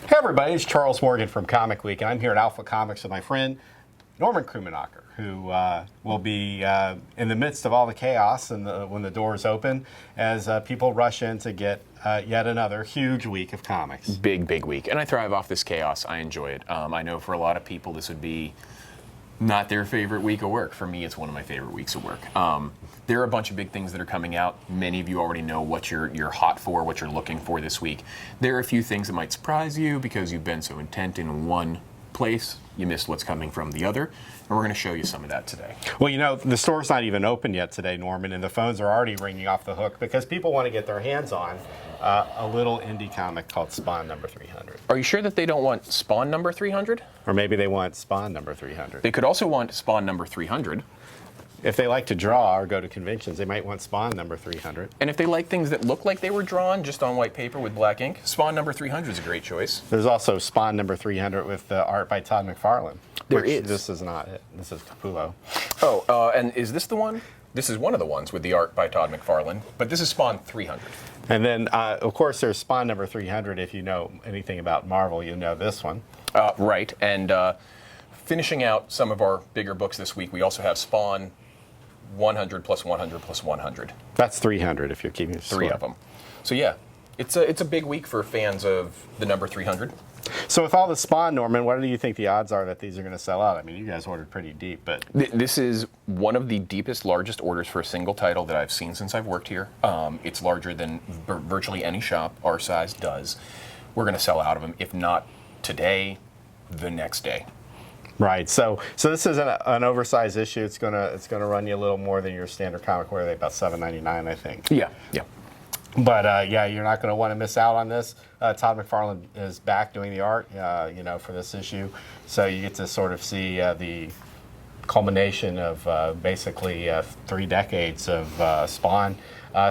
Hey everybody, it's Charles Morgan from Comic Week, and I'm here at Alpha Comics with my friend Norman Krummenacher, who will be in the midst of all the chaos and when the doors open as people rush in to get yet another huge week of comics. Big week. And I thrive off this chaos. I enjoy it. I know for a lot of people this would be not their favorite week of work. For me, it's one of my favorite weeks of work. There are a bunch of big things that are coming out. Many of you already know what you're hot for, what you're looking for this week. There are a few things that might surprise you because you've been so intent in one place, you missed what's coming from the other, and we're going to show you some of that today. Well, you know, the store's not even open yet today, Norman, and the phones are already ringing off the hook because people want to get their hands on a little indie comic called Spawn number 300. Are you sure that they don't want Spawn number 300? Or maybe they want Spawn number 300. They could also want Spawn number 300. If they like to draw or go to conventions, they might want Spawn number 300. And if they like things that look like they were drawn just on white paper with black ink, Spawn number 300 is a great choice. There's also Spawn number 300 with art by Todd McFarlane. There is. This is not it. This is Capullo. Oh, and is this the one? This is one of the ones with the art by Todd McFarlane, but this is Spawn 300. And then, of course, there's Spawn number 300. If you know anything about Marvel, you know this one. Right, and finishing out some of our bigger books this week, we also have Spawn 100 plus 100 plus 100. That's 300 if you're keeping it Three of them. So yeah, it's a big week for fans of the number 300. So with all the Spawn, Norman, what do you think the odds are that these are going to sell out? I mean, you guys ordered pretty deep, but... This is one of the deepest, largest orders for a single title that I've seen since I've worked here. It's larger than virtually any shop our size does. We're going to sell out of them, if not today, the next day. Right. So this is an oversized issue. It's gonna run you a little more than your standard comic. Where are they, about $7.99, I think. Yeah. But yeah, you're not going to want to miss out on this. Todd McFarlane is back doing the art, for this issue. So you get to sort of see the culmination of basically 3 decades of Spawn.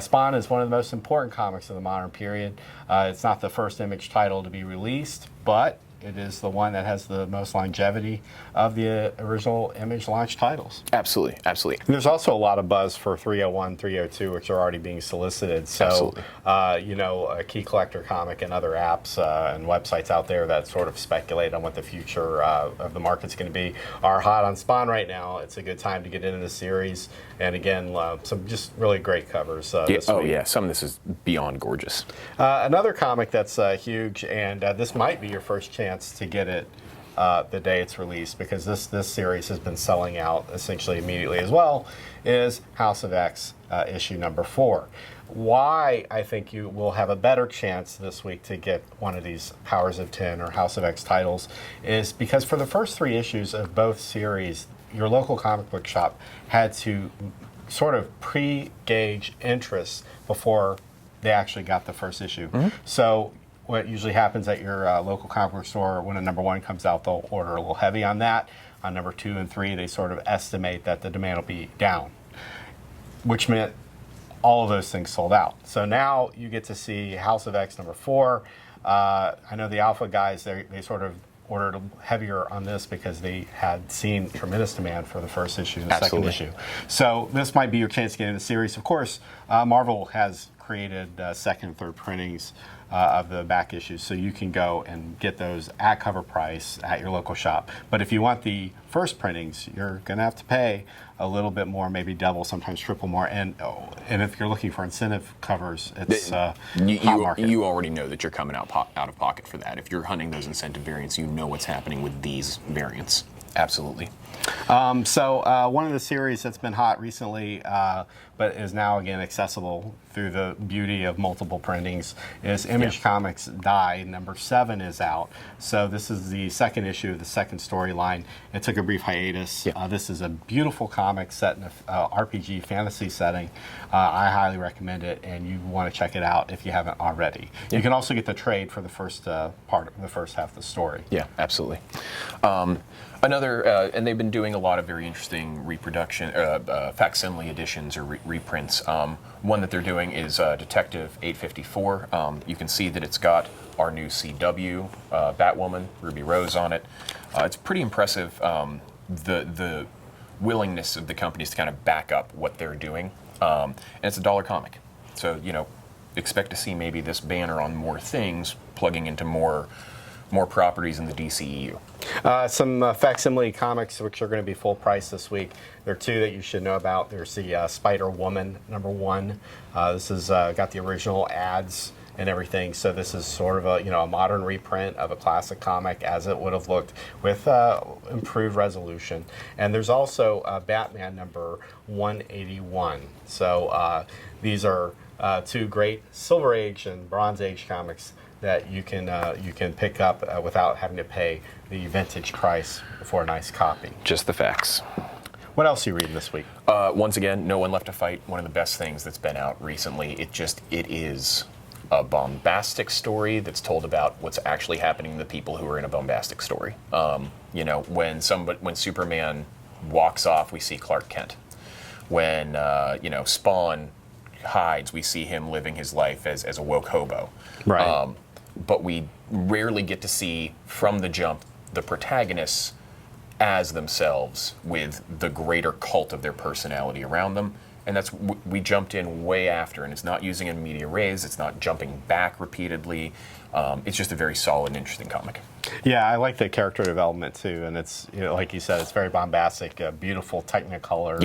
Spawn is one of the most important comics of the modern period. It's not the first Image title to be released, but it is the one that has the most longevity of the original Image launch titles. Absolutely. And there's also a lot of buzz for 301, 302, which are already being solicited. So, a Key Collector Comic and other apps and websites out there that sort of speculate on what the future of the market's going to be are hot on Spawn right now. It's a good time to get into the series. And again, some just really great covers this week. Oh, yeah. Some of this is beyond gorgeous. Another comic that's huge, and this might be your first chance to get it the day it's released, because this series has been selling out essentially immediately as well, is House of X issue number 4. Why I think you will have a better chance this week to get one of these Powers of 10 or House of X titles is because for the first 3 issues of both series, your local comic book shop had to sort of pre-gauge interest before they actually got the first issue. Mm-hmm. So what usually happens at your local comic book store, when a number 1 comes out, they'll order a little heavy on that. On number 2 and 3, they sort of estimate that the demand will be down, which meant all of those things sold out. So now you get to see House of X number 4. I know the Alpha guys, they sort of ordered heavier on this because they had seen tremendous demand for the first issue and the second issue. So this might be your chance to get in the series. Of course, Marvel has created second and third printings of the back issues, so you can go and get those at cover price at your local shop. But if you want the first printings, you're going to have to pay a little bit more, maybe double, sometimes triple more. And if you're looking for incentive covers, it's hot market. You already know that you're coming out of pocket for that. If you're hunting those incentive variants, you know what's happening with these variants. Absolutely. So one of the series that's been hot recently, but is now again accessible through the beauty of multiple printings, is Image Comics Die. Number 7 is out. So this is the second issue of the second storyline. It took a brief hiatus. This is a beautiful comic set in an RPG fantasy setting. I highly recommend it, and you want to check it out if you haven't already. You can also get the trade for the first part of the first half of the story. Yeah, absolutely. Another, and they've been doing a lot of very interesting reproduction, facsimile editions or reprints. One that they're doing is Detective 854. You can see that it's got our new CW, Batwoman, Ruby Rose on it. It's pretty impressive, the willingness of the companies to kind of back up what they're doing. And it's a $1 comic. So, expect to see maybe this banner on more things, plugging into more more properties in the DCEU. Some facsimile comics, which are going to be full price this week. There are two that you should know about. There's the Spider-Woman #1. This has got the original ads and everything. So this is sort of a modern reprint of a classic comic as it would have looked with improved resolution. And there's also Batman #181. So these are two great Silver Age and Bronze Age comics that you can pick up without having to pay the vintage price for a nice copy. Just the facts. What else are you reading this week? Once again, No One Left to Fight. One of the best things that's been out recently. It is a bombastic story that's told about what's actually happening to the people who are in a bombastic story. When Superman walks off, we see Clark Kent. When Spawn hides, we see him living his life as a woke hobo. Right. But we rarely get to see from the jump the protagonists as themselves with the greater cult of their personality around them. And that's we jumped in way after, and it's not using in media res, it's not jumping back repeatedly. It's just a very solid and interesting comic. Yeah, I like the character development too, and it's like you said, it's very bombastic, beautiful Technicolor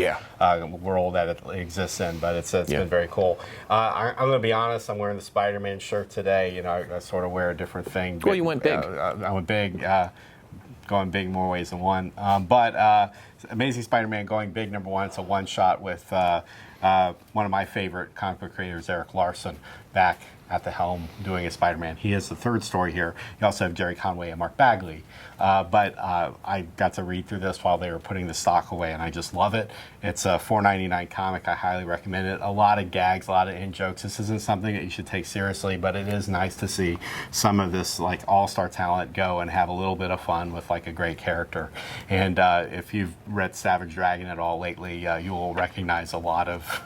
world that it exists in. But it's been very cool. I'm going to be honest. I'm wearing the Spider-Man shirt today. I sort of wear a different thing. Well, you went big. I went big. Going big more ways than one. But Amazing Spider-Man Going Big #1. It's a one-shot with one of my favorite comic book creators, Erik Larsen, back at the helm doing a Spider-Man. He is the third story here. You also have Jerry Conway and Mark Bagley. But I got to read through this while they were putting the stock away, and I just love it. It's a $4.99 comic. I highly recommend it. A lot of gags, a lot of in-jokes. This isn't something that you should take seriously, but it is nice to see some of this like all-star talent go and have a little bit of fun with like a great character. And if you've read Savage Dragon at all lately, you will recognize a lot of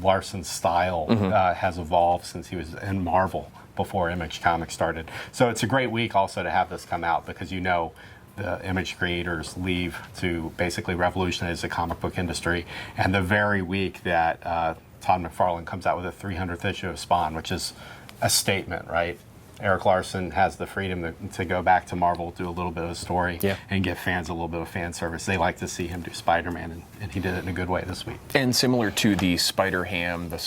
Larsen's style has evolved since he was in Marvel before Image Comics started. So it's a great week also to have this come out because the Image creators leave to basically revolutionize the comic book industry. And the very week that Todd McFarlane comes out with a 300th issue of Spawn, which is a statement, right? Erik Larsen has the freedom to go back to Marvel, do a little bit of a story, and give fans a little bit of fan service. They like to see him do Spider-Man, and he did it in a good way this week. And similar to the Spider-Ham, the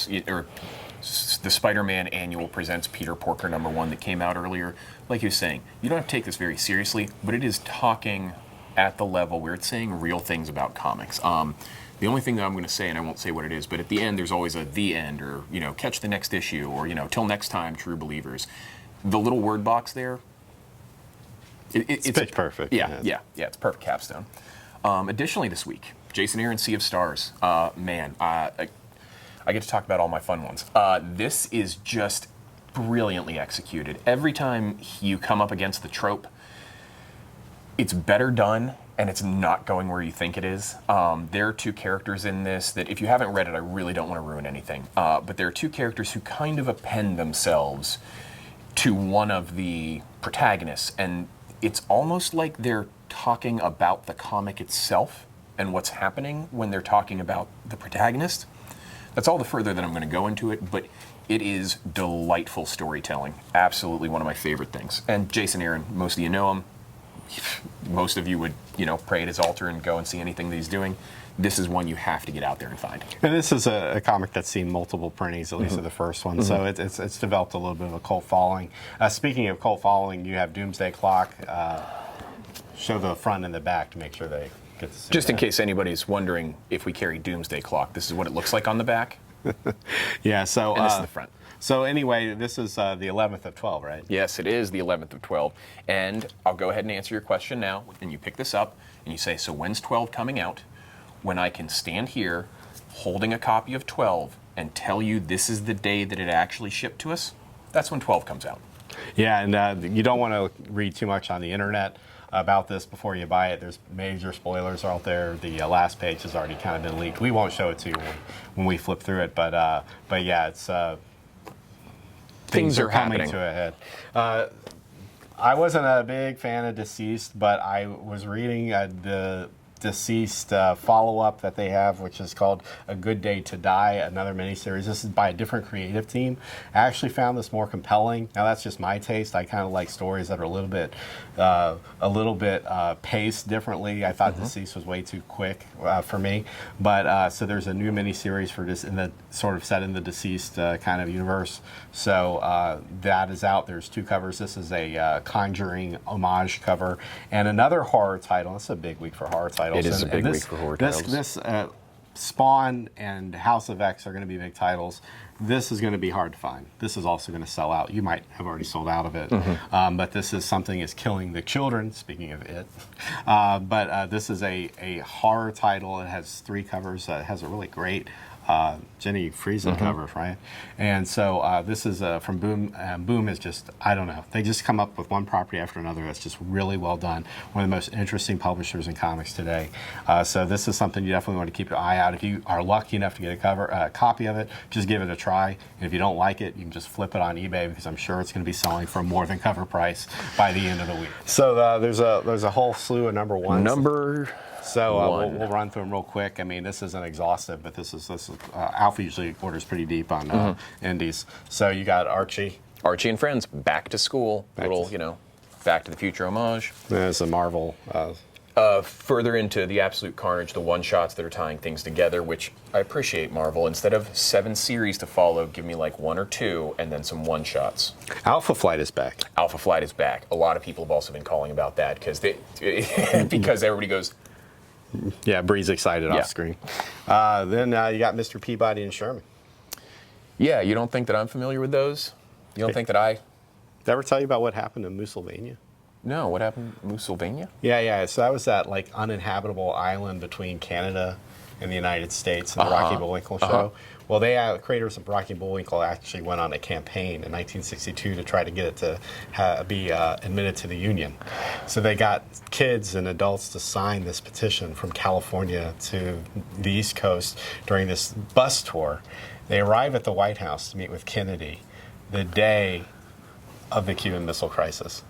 Spider-Man Annual Presents Peter Porker #1 that came out earlier, like you were saying, you don't have to take this very seriously, but it is talking at the level where it's saying real things about comics. The only thing that I'm going to say, and I won't say what it is, but at the end there's always a "the end" or catch the next issue or "till next time, true believers." The little word box there, it's pitch perfect. Yeah, it's perfect capstone. Additionally, this week, Jason Aaron's Sea of Stars. I get to talk about all my fun ones. This is just brilliantly executed. Every time you come up against the trope, it's better done, and it's not going where you think it is. There are two characters in this that, if you haven't read it, I really don't want to ruin anything. But there are two characters who kind of append themselves to one of the protagonists, and it's almost like they're talking about the comic itself and what's happening when they're talking about the protagonist. That's all the further that I'm going to go into it, but it is delightful storytelling. Absolutely one of my favorite things. And Jason Aaron, most of you know him. Most of you would, pray at his altar and go and see anything that he's doing. This is one you have to get out there and find. And this is a comic that's seen multiple printings, at least of the first one. So it's developed a little bit of a cult following. Speaking of cult following, you have Doomsday Clock. Show the front and the back to make sure they get to see Just that. in case anybody's wondering if we carry Doomsday Clock, this is what it looks like on the back. Yeah, so And this is the front. So anyway, this is the 11th of 12, right? Yes, it is the 11th of 12. And I'll go ahead and answer your question now. And you pick this up and you say, so when's 12 coming out? When I can stand here holding a copy of 12 and tell you this is the day that it actually shipped to us, that's when 12 comes out. Yeah, and you don't want to read too much on the internet about this before you buy it. There's major spoilers out there. The last page has already kind of been leaked. We won't show it to you when we flip through it, but yeah, it's things are coming happening to a head. I wasn't a big fan of Deceased, but I was reading deceased follow-up that they have, which is called A Good Day to Die, another miniseries. This is by a different creative team. I actually found this more compelling. Now that's just my taste. I kind of like stories that are a little bit paced differently. I thought Deceased was way too quick for me, but so there's a new miniseries for this in the sort of set in the Deceased kind of universe. So that is out. There's 2 covers. This is a Conjuring homage cover and another horror title. It's a big week for horror titles. It is a big week for horror titles. This Spawn and House of X are going to be big titles. This is going to be hard to find. This is also going to sell out. You might have already sold out of it, but this is Something is Killing the Children, speaking of it. But this is a horror title. It has 3 covers. It has a really great Jenny Friesen cover, right? And so this is from Boom. Boom is just, I don't know. They just come up with one property after another that's just really well done. One of the most interesting publishers in comics today. So this is something you definitely want to keep your eye out. If you are lucky enough to get a copy of it, just give it a try. And if you don't like it, you can just flip it on eBay because I'm sure it's going to be selling for more than cover price by the end of the week. So there's a whole slew of number 1s. So we'll run through them real quick. I mean, this isn't exhaustive, but this is Alpha usually orders pretty deep on indies. So you got Archie and Friends, Back to School, Back to the Future homage. There's a Marvel. Further into the absolute carnage, the one-shots that are tying things together, which I appreciate, Marvel. Instead of 7 series to follow, give me like 1 or 2 and then some one-shots. Alpha Flight is back. Alpha Flight is back. A lot of people have also been calling about that because everybody goes, yeah, Bree's excited off screen. Then you got Mr. Peabody and Sherman. Yeah, you don't think that I'm familiar with those? You don't think that I... Did I ever tell you about what happened in Musylvania? No, what happened in Musylvania? Yeah. So that was that like uninhabitable island between Canada and the United States in the Rocky Bullwinkle show. Well, the creators of Rocky Bullwinkle actually went on a campaign in 1962 to try to get it to be admitted to the Union. So they got kids and adults to sign this petition from California to the East Coast during this bus tour. They arrive at the White House to meet with Kennedy the day of the Cuban Missile Crisis.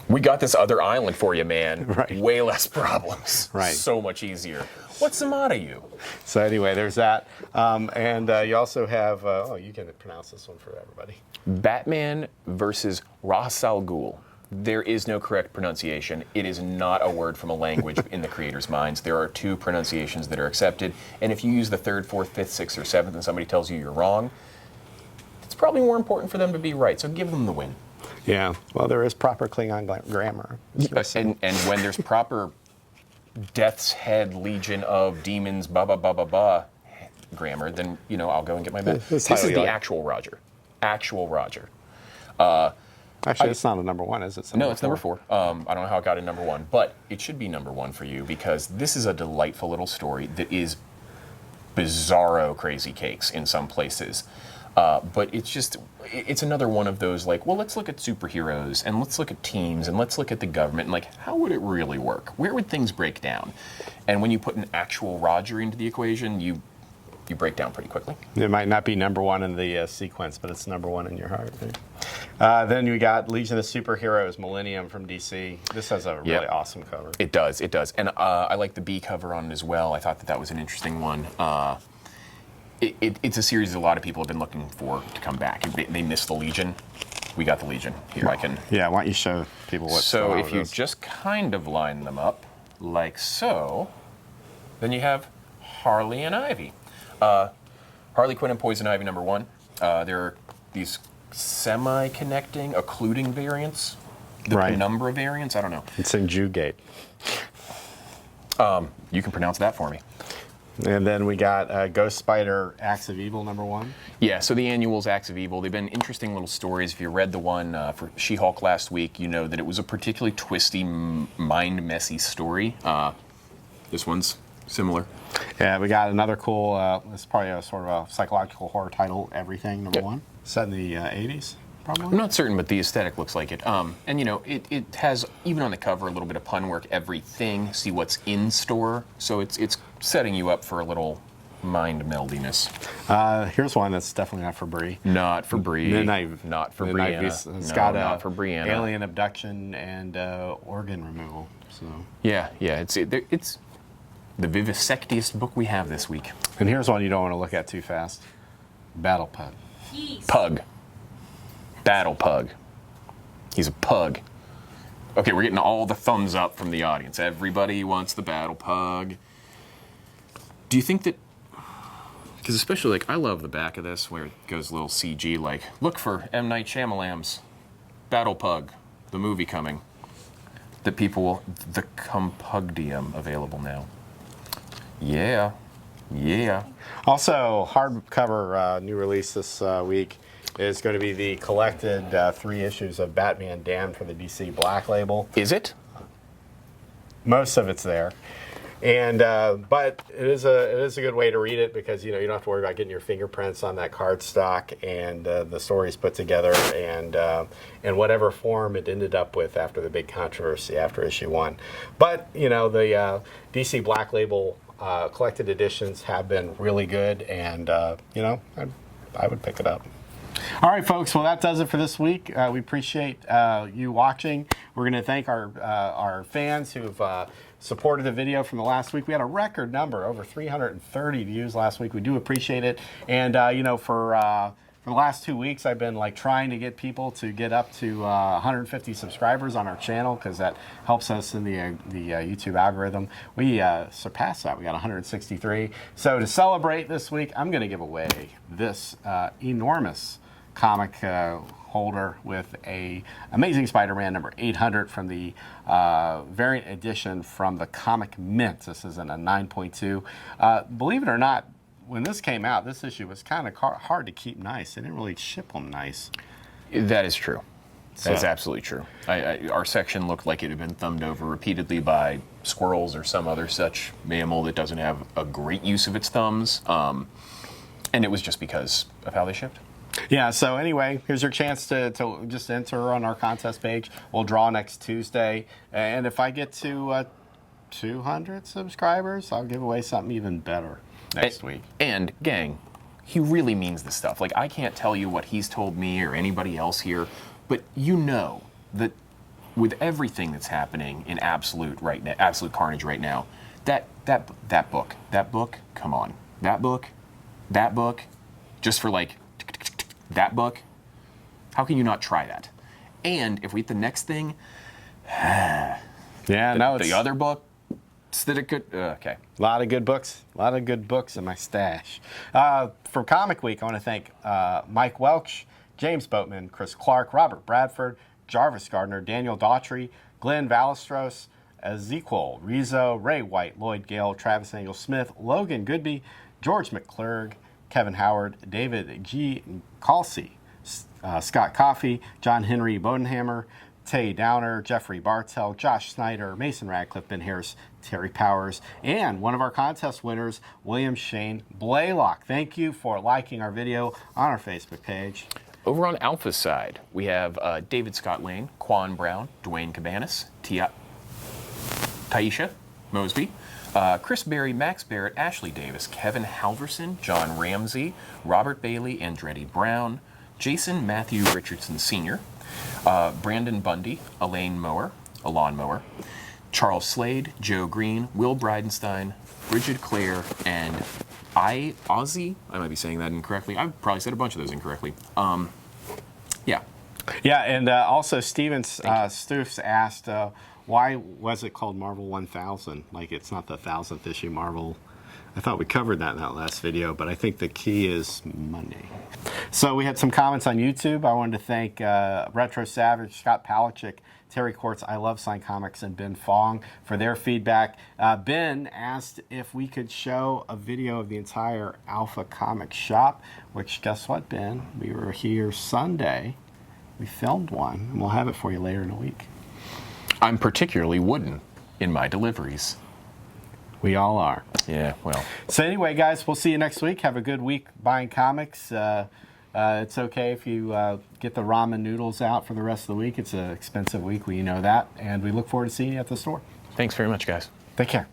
We got this other island for you, man. Right. Way less problems. Right. So much easier. What's the matter, you? So anyway, there's that. And you also have, you can pronounce this one for everybody. Batman versus Ra's al Ghul. There is no correct pronunciation. It is not a word from a language in the creators' minds. There are 2 pronunciations that are accepted. And if you use the 3rd, 4th, 5th, 6th, or 7th and somebody tells you you're wrong, it's probably more important for them to be right. So give them the win. Yeah, well, there is proper Klingon grammar. And when there's proper Death's Head Legion of Demons, grammar, then, I'll go and get my bet. This is the actual Roger. Actual Roger. Actually, it's not a number 1, is it? No, it's number 4. I don't know how it got in number 1, but it should be number 1 for you because this is a delightful little story that is bizarro crazy cakes in some places. But it's another one of those like, well, let's look at superheroes and let's look at teams and let's look at the government and like, how would it really work? Where would things break down? And when you put an actual Roger into the equation, you break down pretty quickly. It might not be number 1 in the sequence, but it's number 1 in your heart. Right? Then you got Legion of Superheroes, Millennium from DC. This has a really awesome cover. It does. And I like the B cover on it as well. I thought that was an interesting one. It's a series that a lot of people have been looking for to come back. They missed the Legion. We got the Legion. Here, I can... Yeah, why don't you show people what's going on So with if you this. just kind of line them up, like so, then you have Harley and Ivy. Harley Quinn and Poison Ivy, number 1. There are these semi-connecting, occluding variants. The penumbra variants, I don't know. It's in Jewgate. You can pronounce that for me. And then we got Ghost Spider, Acts of Evil, number 1. Yeah, so the annuals, Acts of Evil, they've been interesting little stories. If you read the one for She-Hulk last week, you know that it was a particularly twisty, mind-messy story. This one's similar. Yeah, we got another cool, it's probably a sort of a psychological horror title, Everything, number 1. Set in the 80s, probably? I'm not certain, but the aesthetic looks like it. And, it has, even on the cover, a little bit of pun work, Everything, see what's in store. So it's setting you up for a little mind meldiness. Here's one that's definitely not for Bree. Not for Bree. Midnight. Not for Midnight Brianna. It's got not for Brianna. alien abduction and organ removal. So Yeah, it's the vivisectiest book we have this week. and here's one you don't want to look at too fast. Battle Pug. Pug. Battle Pug. He's a pug. Okay, we're getting all the thumbs up from the audience. Everybody wants the Battle Pug. Do you think that... Because especially, like, I love the back of this where it goes a little CG, like, look for M. Night Shyamalan's Battle Pug, the movie coming. That people will... The Compugdium available now. Yeah. Also, hardcover new release this week is going to be the collected 3 issues of Batman Damned for the DC Black Label. Is it? Most of it's there, and but it is a good way to read it because you don't have to worry about getting your fingerprints on that cardstock, and the stories put together, and whatever form it ended up with after the big controversy after issue 1. But the DC Black Label collected editions have been really good, and I would pick it up. All right, folks. Well, that does it for this week. We appreciate you watching. We're going to thank our fans who've supported the video from the last week. We had a record number, over 330 views last week. We do appreciate it. And for the last 2 weeks, I've been trying to get people to get up to 150 subscribers on our channel because that helps us in the YouTube algorithm. We surpassed that. We got 163. So to celebrate this week, I'm going to give away this enormous comic holder with a Amazing Spider-Man number 800 from the variant edition from the Comic Mint. This is in a 9.2. Believe it or not, when this came out, this issue was kind of hard to keep nice. They didn't really ship them nice. That is true. That is absolutely true. Our section looked like it had been thumbed over repeatedly by squirrels or some other such mammal that doesn't have a great use of its thumbs. And it was just because of how they shipped. Yeah, so anyway, here's your chance to just enter on our contest page. We'll draw next Tuesday. And if I get to 200 subscribers, I'll give away something even better next week. And, gang, he really means this stuff. Like, I can't tell you what he's told me or anybody else here, but you know that with everything that's happening in absolute carnage right now, that book, come on. That book, just for that book, how can you not try that? And if we get the next thing, the other book, that it could, okay. A lot of good books in my stash. For Comic Week, I want to thank Mike Welch, James Boatman, Chris Clark, Robert Bradford, Jarvis Gardner, Daniel Daughtry, Glenn Valestros, Ezekiel Rizzo, Ray White, Lloyd Gale, Travis Angel Smith, Logan Goodby, George McClurg, Kevin Howard, David G. Calcy, Scott Coffey, John Henry Bodenhammer, Tay Downer, Jeffrey Bartell, Josh Snyder, Mason Radcliffe, Ben Harris, Terry Powers, and one of our contest winners, William Shane Blaylock. Thank you for liking our video on our Facebook page. Over on Alpha's side, we have David Scott Lane, Quan Brown, Dwayne Cabanas, Taisha Mosby, Chris Berry, Max Barrett, Ashley Davis, Kevin Halverson, John Ramsey, Robert Bailey, Andretti Brown, Jason Matthew Richardson Sr., Brandon Bundy, Alon Mower, Charles Slade, Joe Green, Will Bridenstine, Bridget Clare, and Ozzy. I might be saying that incorrectly. I've probably said a bunch of those incorrectly. Yeah. Yeah, and also Steven Stoofs asked, why was it called Marvel 1000? Like, it's not the 1000th issue Marvel. I thought we covered that in that last video, but I think the key is money. So we had some comments on YouTube. I wanted to thank Retro Savage, Scott Palachik, Terry Quartz, I Love Sign Comics, and Ben Fong for their feedback. Ben asked if we could show a video of the entire Alpha Comic shop, which, guess what, Ben? We were here Sunday. We filmed one, and we'll have it for you later in the week. I'm particularly wooden in my deliveries. We all are. Yeah, well. So anyway, guys, we'll see you next week. Have a good week buying comics. It's okay if you get the ramen noodles out for the rest of the week. It's an expensive week, we know that. And we look forward to seeing you at the store. Thanks very much, guys. Take care.